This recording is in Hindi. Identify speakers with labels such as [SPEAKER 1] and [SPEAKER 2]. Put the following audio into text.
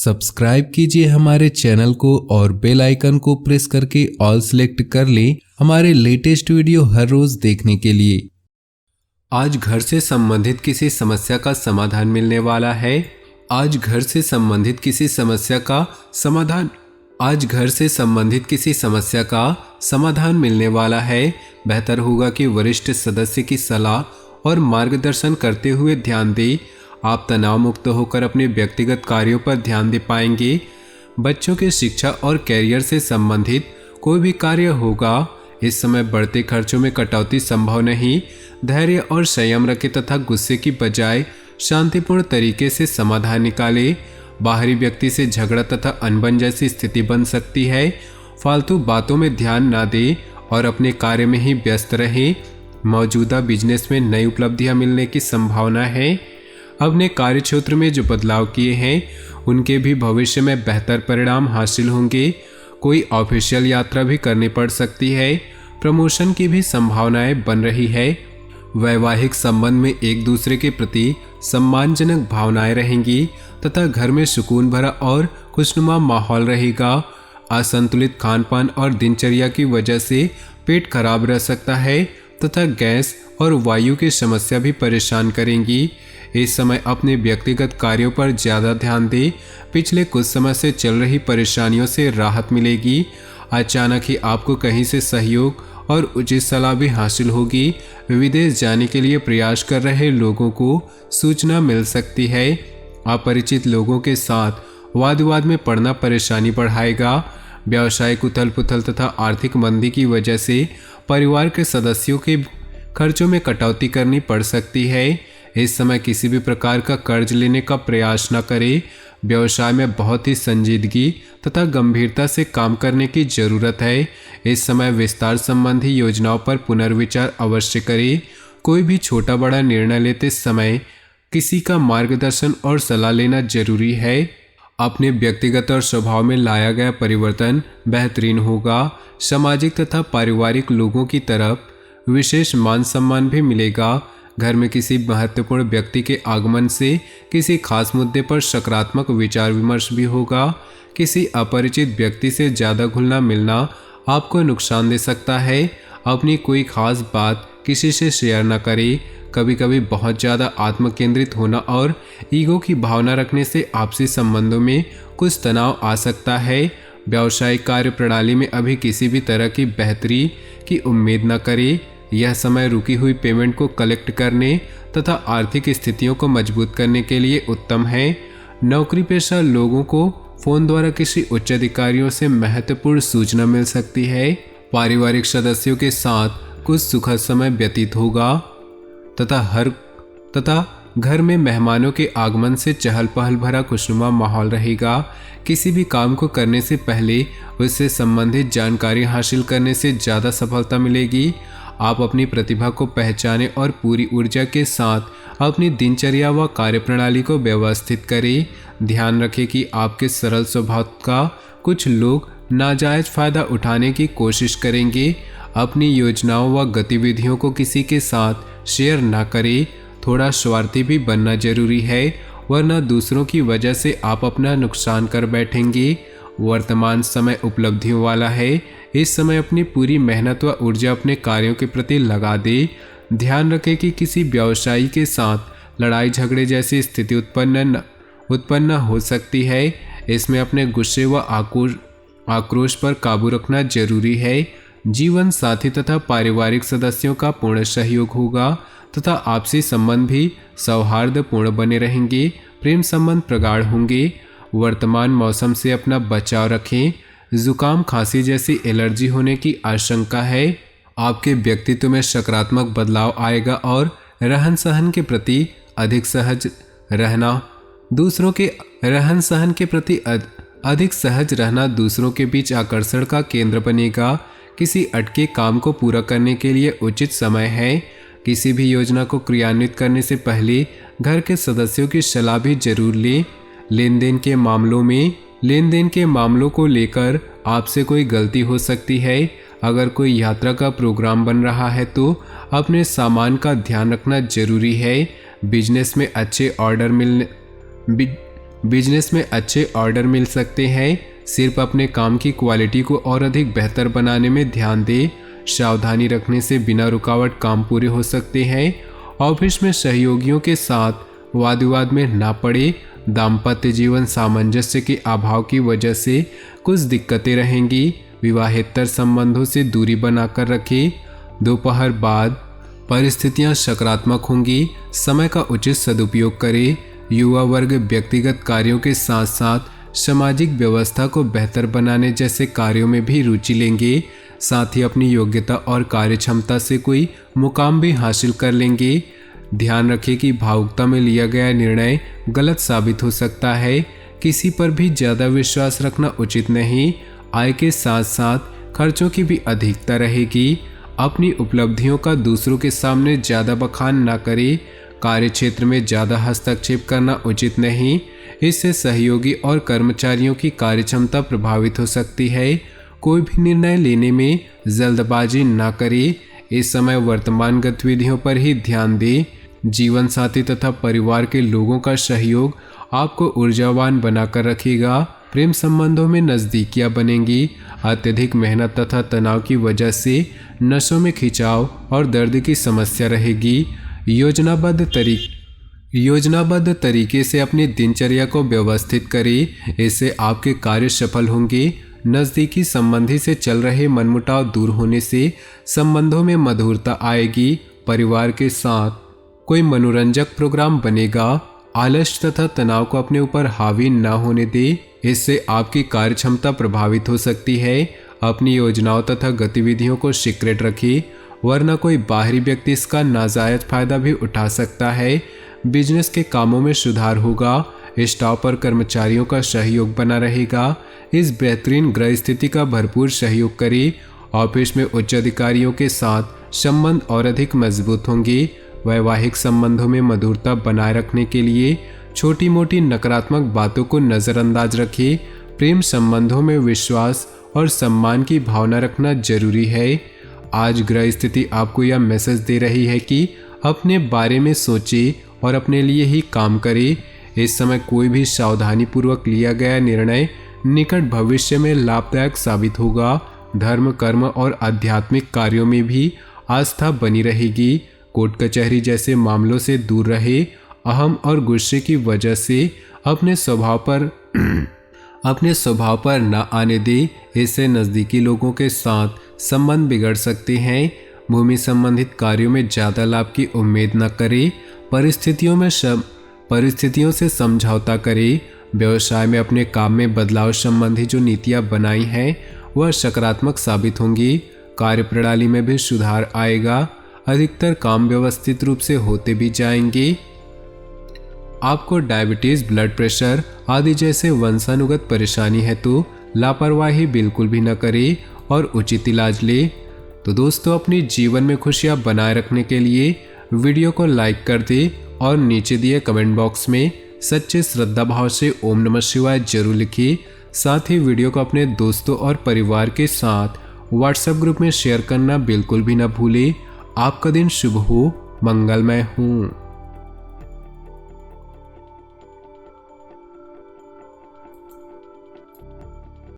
[SPEAKER 1] सब्सक्राइब कीजिए हमारे चैनल को और बेल आइकन को प्रेस करके ऑल सेलेक्ट कर लें हमारे लेटेस्ट वीडियो हर रोज देखने के लिए। आज घर से संबंधित किसी समस्या का समाधान मिलने वाला है। आज घर से संबंधित किसी समस्या का समाधान मिलने वाला है। बेहतर होगा कि वरिष्ठ सदस्य की सलाह और मार्गदर्शन करते हुए ध्यान दें। आप तनाव मुक्त होकर अपने व्यक्तिगत कार्यों पर ध्यान दे पाएंगे। बच्चों के शिक्षा और कैरियर से संबंधित कोई भी कार्य होगा। इस समय बढ़ते खर्चों में कटौती संभव नहीं। धैर्य और संयम रखें तथा गुस्से की बजाय शांतिपूर्ण तरीके से समाधान निकालें। बाहरी व्यक्ति से झगड़ा तथा अनबन जैसी स्थिति बन सकती है। फालतू बातों में ध्यान न दें और अपने कार्य में ही व्यस्त रहें। मौजूदा बिजनेस में नई उपलब्धियां मिलने की संभावना है। अपने कार्य क्षेत्र में जो बदलाव किए हैं उनके भी भविष्य में बेहतर परिणाम हासिल होंगे। कोई ऑफिशियल यात्रा भी करनी पड़ सकती है। प्रमोशन की भी संभावनाएं बन रही है। वैवाहिक संबंध में एक दूसरे के प्रति सम्मानजनक भावनाएं रहेंगी तथा घर में सुकून भरा और खुशनुमा माहौल रहेगा। असंतुलित खान पान और दिनचर्या की वजह से पेट खराब रह सकता है तथा गैस और वायु की समस्या भी परेशान करेंगी। इस समय अपने व्यक्तिगत कार्यों पर ज़्यादा ध्यान दें। पिछले कुछ समय से चल रही परेशानियों से राहत मिलेगी। अचानक ही आपको कहीं से सहयोग और उचित सलाह भी हासिल होगी। विदेश जाने के लिए प्रयास कर रहे लोगों को सूचना मिल सकती है। अपरिचित लोगों के साथ वाद विवाद में पड़ना परेशानी बढ़ाएगा। व्यावसायिक उथल पुथल तथा आर्थिक मंदी की वजह से परिवार के सदस्यों के खर्चों में कटौती करनी पड़ सकती है। इस समय किसी भी प्रकार का कर्ज लेने का प्रयास न करें। व्यवसाय में बहुत ही संजीदगी तथा गंभीरता से काम करने की जरूरत है। इस समय विस्तार संबंधी योजनाओं पर पुनर्विचार अवश्य करें। कोई भी छोटा बड़ा निर्णय लेते समय किसी का मार्गदर्शन और सलाह लेना जरूरी है। अपने व्यक्तिगत और स्वभाव में लाया गया परिवर्तन बेहतरीन होगा। सामाजिक तथा पारिवारिक लोगों की तरफ विशेष मान सम्मान भी मिलेगा। घर में किसी महत्वपूर्ण व्यक्ति के आगमन से किसी खास मुद्दे पर सकारात्मक विचार विमर्श भी होगा। किसी अपरिचित व्यक्ति से ज़्यादा घुलना मिलना आपको नुकसान दे सकता है। अपनी कोई खास बात किसी से शेयर न करें। कभी कभी बहुत ज़्यादा आत्मकेंद्रित होना और ईगो की भावना रखने से आपसी संबंधों में कुछ तनाव आ सकता है। व्यावसायिक कार्य प्रणाली में अभी किसी भी तरह की बेहतरी की उम्मीद न करें। यह समय रुकी हुई पेमेंट को कलेक्ट करने तथा आर्थिक स्थितियों को मजबूत करने के लिए उत्तम है। नौकरी पेशा लोगों को फोन द्वारा किसी उच्च अधिकारियों से महत्वपूर्ण सूचना मिल सकती है। पारिवारिक सदस्यों के साथ कुछ सुखद समय व्यतीत होगा तथा घर में मेहमानों के आगमन से चहल पहल भरा खुशनुमा माहौल रहेगा। किसी भी काम को करने से पहले उससे संबंधित जानकारी हासिल करने से ज़्यादा सफलता मिलेगी। आप अपनी प्रतिभा को पहचानें और पूरी ऊर्जा के साथ अपनी दिनचर्या व कार्यप्रणाली को व्यवस्थित करें। ध्यान रखें कि आपके सरल स्वभाव का कुछ लोग नाजायज फायदा उठाने की कोशिश करेंगे। अपनी योजनाओं व गतिविधियों को किसी के साथ शेयर न करें। थोड़ा स्वार्थी भी बनना जरूरी है, वरना दूसरों की वजह से आप अपना नुकसान कर बैठेंगे। वर्तमान समय उपलब्धियों वाला है। इस समय अपनी पूरी मेहनत व ऊर्जा अपने कार्यों के प्रति लगा दे। ध्यान रखें कि किसी व्यवसायी के साथ लड़ाई झगड़े जैसी स्थिति उत्पन्न हो सकती है। इसमें अपने गुस्से व आक्रोश पर काबू रखना जरूरी है। जीवन साथी तथा पारिवारिक सदस्यों का पूर्ण सहयोग होगा तथा आपसी संबंध भी सौहार्दपूर्ण बने रहेंगे। प्रेम संबंध प्रगाढ़ होंगे। वर्तमान मौसम से अपना बचाव रखें। जुकाम खांसी जैसी एलर्जी होने की आशंका है। आपके व्यक्तित्व में सकारात्मक बदलाव आएगा और रहन सहन के प्रति अधिक सहज रहना दूसरों के बीच आकर्षण का केंद्र बनेगा। किसी अटके काम को पूरा करने के लिए उचित समय है। किसी भी योजना को क्रियान्वित करने से पहले घर के सदस्यों की सलाह भी जरूर लें। लेन देन के मामलों को लेकर आपसे कोई गलती हो सकती है। अगर कोई यात्रा का प्रोग्राम बन रहा है तो अपने सामान का ध्यान रखना जरूरी है। बिजनेस में अच्छे ऑर्डर बिजनेस में अच्छे ऑर्डर मिल सकते हैं। सिर्फ अपने काम की क्वालिटी को और अधिक बेहतर बनाने में ध्यान दें। सावधानी रखने से बिना रुकावट काम पूरे हो सकते हैं। ऑफिस में सहयोगियों के साथ वाद विवाद में ना पड़े। दाम्पत्य जीवन सामंजस्य के अभाव की वजह से कुछ दिक्कतें रहेंगी। विवाहेतर संबंधों से दूरी बनाकर रखें। दोपहर बाद परिस्थितियां सकारात्मक होंगी। समय का उचित सदुपयोग करें। युवा वर्ग व्यक्तिगत कार्यों के साथ साथ सामाजिक व्यवस्था को बेहतर बनाने जैसे कार्यों में भी रुचि लेंगे। साथ ही अपनी योग्यता और कार्यक्षमता से कोई मुकाम भी हासिल कर लेंगे। ध्यान रखें कि भावुकता में लिया गया निर्णय गलत साबित हो सकता है। किसी पर भी ज़्यादा विश्वास रखना उचित नहीं। आय के साथ साथ खर्चों की भी अधिकता रहेगी। अपनी उपलब्धियों का दूसरों के सामने ज़्यादा बखान ना करें। कार्य क्षेत्र में ज़्यादा हस्तक्षेप करना उचित नहीं। इससे सहयोगी और कर्मचारियों की कार्यक्षमता प्रभावित हो सकती है। कोई भी निर्णय लेने में जल्दबाजी ना करें। इस समय वर्तमान गतिविधियों पर ही ध्यान दें। जीवन साथी तथा परिवार के लोगों का सहयोग आपको ऊर्जावान बनाकर रखेगा। प्रेम संबंधों में नज़दीकियां बनेंगी। अत्यधिक मेहनत तथा तनाव की वजह से नसों में खिंचाव और दर्द की समस्या रहेगी। योजनाबद्ध तरीके से अपनी दिनचर्या को व्यवस्थित करें। इससे आपके कार्य सफल होंगे। नज़दीकी संबंधी से चल रहे मनमुटाव दूर होने से संबंधों में मधुरता आएगी। परिवार के साथ कोई मनोरंजक प्रोग्राम बनेगा। आलस्य तथा तनाव को अपने ऊपर हावी न होने दे। इससे आपकी कार्यक्षमता प्रभावित हो सकती है। अपनी योजनाओं तथा गतिविधियों को सीक्रेट रखिए, वरना कोई बाहरी व्यक्ति इसका नाजायज फायदा भी उठा सकता है। बिजनेस के कामों में सुधार होगा। स्टाफ और कर्मचारियों का सहयोग बना रहेगा। इस बेहतरीन ग्रह स्थिति का भरपूर सहयोग करें। ऑफिस में उच्च अधिकारियों के साथ संबंध और अधिक मजबूत होंगे। वैवाहिक संबंधों में मधुरता बनाए रखने के लिए छोटी मोटी नकारात्मक बातों को नज़रअंदाज रखें। प्रेम संबंधों में विश्वास और सम्मान की भावना रखना जरूरी है। आज ग्रह स्थिति आपको यह मैसेज दे रही है कि अपने बारे में सोचें और अपने लिए ही काम करें। इस समय कोई भी सावधानी पूर्वक लिया गया निर्णय निकट भविष्य में लाभदायक साबित होगा। धर्म, कर्म और आध्यात्मिक कार्यों में भी आस्था बनी रहेगी। कोर्ट कचहरी जैसे मामलों से दूर रहे। अहम और गुस्से की वजह से अपने स्वभाव पर न आने दे। इससे नज़दीकी लोगों के साथ संबंध बिगड़ सकते हैं। भूमि संबंधित कार्यों में ज़्यादा लाभ की उम्मीद न करें। परिस्थितियों से समझौता करें। व्यवसाय में अपने काम में बदलाव संबंधी जो नीतियां बनाई हैं वह सकारात्मक साबित होंगी। कार्यप्रणाली में भी सुधार आएगा। अधिकतर काम व्यवस्थित रूप से होते भी जाएंगे। आपको डायबिटीज, ब्लड प्रेशर आदि जैसे वंशानुगत परेशानी है तो लापरवाही बिल्कुल भी न करें और उचित इलाज ले। तो दोस्तों, अपने जीवन में खुशियां बनाए रखने के लिए वीडियो को लाइक कर दे और नीचे दिए कमेंट बॉक्स में सच्चे श्रद्धा भाव से ओम नमः शिवाय जरूर लिखिए। साथ ही वीडियो को अपने दोस्तों और परिवार के साथ व्हाट्सएप ग्रुप में शेयर करना बिल्कुल भी न भूलें। आपका दिन शुभ हो, मंगलमय हो।